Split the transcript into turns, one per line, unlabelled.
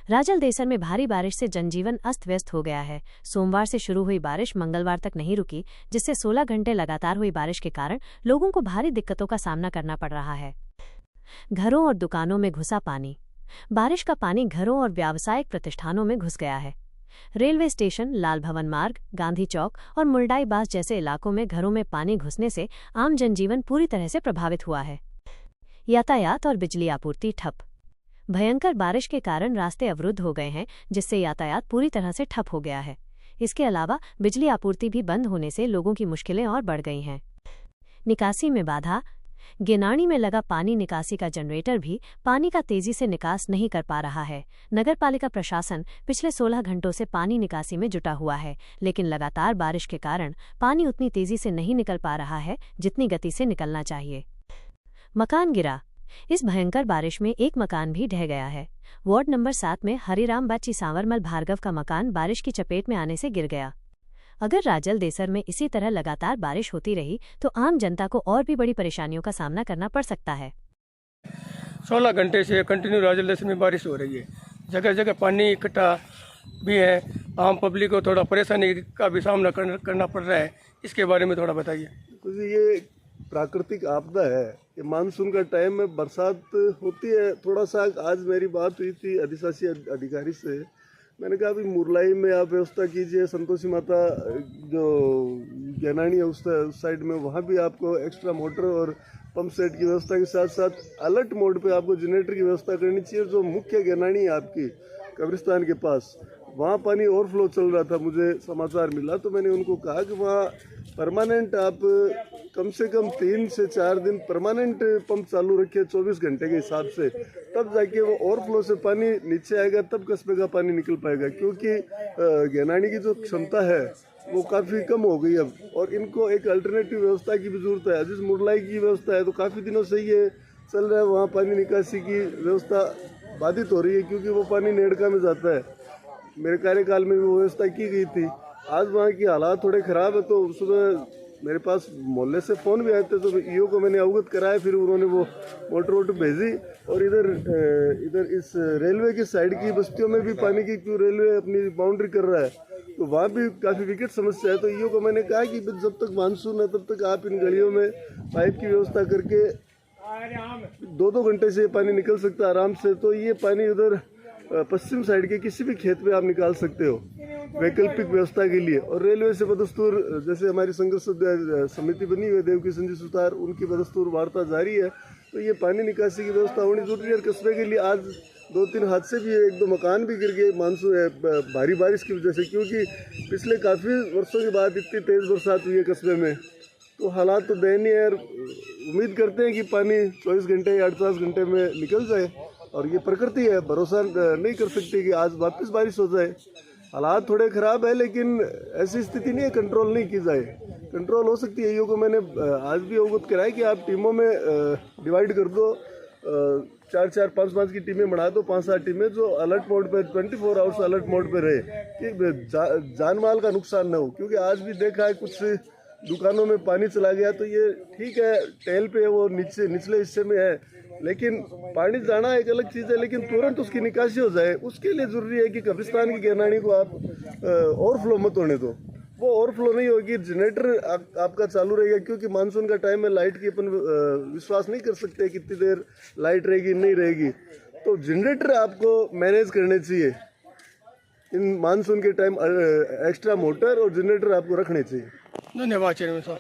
राजल देसर में भारी बारिश से जनजीवन अस्त व्यस्त हो गया है। सोमवार से शुरू हुई बारिश मंगलवार तक नहीं रुकी, जिससे 16 घंटे लगातार हुई बारिश के कारण लोगों को भारी दिक्कतों का सामना करना पड़ रहा है। घरों और दुकानों में घुसा पानी। बारिश का पानी घरों और व्यावसायिक प्रतिष्ठानों में घुस गया है। रेलवे स्टेशन, लाल भवन मार्ग, गांधी चौक और मुलडाई बास जैसे इलाकों में घरों में पानी घुसने से आम जनजीवन पूरी तरह से प्रभावित हुआ है। यातायात और बिजली आपूर्ति ठप। भयंकर बारिश के कारण रास्ते अवरुद्ध हो गए हैं, जिससे यातायात पूरी तरह से ठप हो गया है। इसके अलावा बिजली आपूर्ति भी बंद होने से लोगों की मुश्किलें और बढ़ गई हैं। निकासी में बाधा। गेनानी में लगा पानी निकासी का जनरेटर भी पानी का तेजी से निकास नहीं कर पा रहा है। नगरपालिका प्रशासन पिछले 16 घंटों से पानी निकासी में जुटा हुआ है, लेकिन लगातार बारिश के कारण पानी उतनी तेजी से नहीं निकल पा रहा है जितनी गति से निकलना चाहिए। मकान गिरा। इस भयंकर बारिश में एक मकान भी ढह गया है। वार्ड नंबर 7 में हरिराम बाची सांवरमल भार्गव का मकान बारिश की चपेट में आने से गिर गया। अगर राजल देसर में इसी तरह लगातार बारिश होती रही तो आम जनता को और भी बड़ी परेशानियों का सामना करना पड़ सकता है।
16 घंटे से कंटिन्यू राजल देसर में बारिश हो रही है। जगह जगह पानी इकट्ठा भी है। आम पब्लिक को थोड़ा परेशानी का भी सामना करना पड़ रहा है। इसके बारे में थोड़ा बताइए।
ये प्राकृतिक आपदा है। ये मानसून का टाइम में बरसात होती है। थोड़ा सा आज मेरी बात हुई थी अधिशासी अधिकारी से। मैंने कहा अभी मुरलाई में आप व्यवस्था कीजिए, संतोषी माता जो गैनानी है उस साइड में, वहाँ भी आपको एक्स्ट्रा मोटर और पंप सेट की व्यवस्था के साथ साथ अलर्ट मोड पे आपको जनरेटर की व्यवस्था करनी चाहिए। जो मुख्य गैनानी है आपकी कब्रिस्तान के पास, वहाँ पानी ओवरफ्लो चल रहा था, मुझे समाचार मिला। तो मैंने उनको कहा कि वहाँ परमानेंट आप कम से कम 3 से 4 दिन परमानेंट पंप चालू रखिए 24 घंटे के हिसाब से, तब जाके वो ओवरफ्लो से पानी नीचे आएगा, तब कस्बे का पानी निकल पाएगा। क्योंकि गैनानी की जो क्षमता है वो काफ़ी कम हो गई अब, और इनको एक अल्टरनेटिव व्यवस्था की भी जरूरत है। जिस मुरलाई की व्यवस्था है तो काफ़ी दिनों से ये चल रहा है, वहाँ पानी निकासी की व्यवस्था बाधित हो रही है क्योंकि वो पानी नेड़का में जाता है। मेरे कार्यकाल में भी वो व्यवस्था की गई थी। आज वहाँ की हालात थोड़े ख़राब है। तो सुबह मेरे पास मोहल्ले से फ़ोन भी आए थे, तो ईओ को मैंने अवगत कराया। फिर उन्होंने वो मोटर वोटर भेजी। और इधर इस रेलवे की साइड की बस्तियों में भी पानी की, क्यों रेलवे अपनी बाउंड्री कर रहा है, तो वहाँ भी काफ़ी विकट समस्या है। तो ईओ को मैंने कहा कि जब तक मानसून है तब तक आप इन गलियों में पाइप की व्यवस्था करके 2-2 घंटे से पानी निकल सकता है आराम से। तो ये पानी उधर पश्चिम साइड के किसी भी खेत में आप निकाल सकते हो वैकल्पिक व्यवस्था के लिए। और रेलवे से बदस्तूर, जैसे हमारी संघर्ष समिति बनी हुई है देवकी संजय सुतार, उनकी बदस्तूर वार्ता जारी है। तो ये पानी निकासी की व्यवस्था होनी जरूरी है। कस्बे के लिए आज 2-3 हादसे भी है, 1-2 मकान भी गिर गए मानसून भारी बारिश की वजह से, क्योंकि पिछले काफ़ी वर्षों के बाद इतनी तेज़ बरसात हुई है कस्बे में। तो हालात तो दयनीय है। उम्मीद करते हैं कि पानी 24 घंटे या 48 घंटे में निकल जाए। और ये प्रकृति है, भरोसा नहीं कर सकती कि आज वापस बारिश हो जाए। हालात थोड़े ख़राब है, लेकिन ऐसी स्थिति नहीं है कंट्रोल नहीं की जाए। कंट्रोल हो सकती है। ईओ को मैंने आज भी अवगत कराया कि आप टीमों में डिवाइड कर दो, 4-4, 5-5 की टीमें बढ़ा दो, 5-7 टीमें जो अलर्ट मोड पे 24 आवर्स अलर्ट मोड पे रहे कि जान माल का नुकसान न हो। क्योंकि आज भी देखा है कुछ दुकानों में पानी चला गया। तो ये ठीक है, टेल पे वो निचले हिस्से में है, लेकिन पानी जाना एक अलग चीज़ है, लेकिन तुरंत उसकी निकासी हो जाए। उसके लिए ज़रूरी है कि कब्रिस्तान की गैनानी को आप ओवरफ्लो मत होने दो। वो ओवरफ्लो नहीं होगी, जनरेटर आपका चालू रहेगा। क्योंकि मानसून का टाइम है, लाइट की अपन विश्वास नहीं कर सकते कितनी देर लाइट रहेगी नहीं रहेगी। तो जनरेटर आपको मैनेज करने चाहिए। इन मानसून के टाइम एक्स्ट्रा मोटर और जनरेटर आपको रखने चाहिए।
धन्यवाद चेयरमैन साहब।